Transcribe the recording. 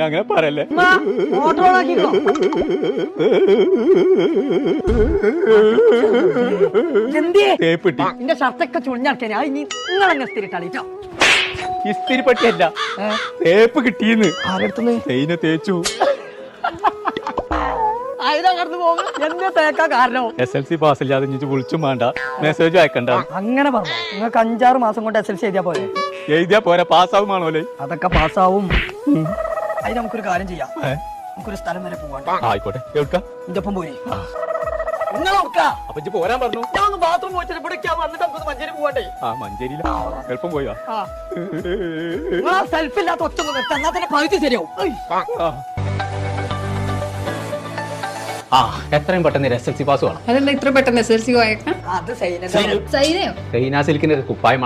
അങ്ങനെ പറയല്ലേ. എന്റെ ഷർട്ടൊക്കെ ചുളിഞ്ഞാൽ നിങ്ങളെന്നെ സ്ഥിരിട്ടാളിട്ടോ. ഇസ്തിരി പട്ടിയല്ല, തേപ്പ് കിട്ടിയെന്ന്. തേയിനെ തേച്ചു. SLC പാസ്സില്ലാതെ വിളിച്ചും വേണ്ട, മെസ്സേജ് അയക്കണ്ട. അങ്ങനെ പറഞ്ഞു. നിങ്ങൾക്ക് 5-6 മാസം കൊണ്ട് SLC എഴുതിയാ പോലെ. എഴുതിയാ പോരാ, പാസ്സാവുമാണോല്ലേ? അതൊക്കെ പാസ്സാവും. അതിന് നമുക്കൊരു കാര്യം ചെയ്യാം. നമുക്കൊരു സ്ഥലം വരെ പോവാം. ആയിക്കോട്ടെ. എവിടുക്കാ? എന്റെ ഒപ്പം പോയി. അപ്പൊ പോരാൻ പറഞ്ഞു. ഞാൻ ബാത്റൂം പോയിട്ട് ഇവിടെ വന്നിട്ട് നമുക്ക് മഞ്ചേരി പോവാണ്ടേ. മഞ്ചേരിയില എളുപ്പം പോയാ. സെൽഫില്ലാത്ത ഒറ്റ എന്നാ തന്നെ പകുതി ശരിയാവും. എത്രയും പെട്ടെന്ന് SLC പാസ് വേണം. അതെന്താ ഇത്ര പെട്ടെന്ന് SLC പോയേക്കാം? അത് സൈനയോ സിൽക്കിന്റെ കുപ്പായമാണ്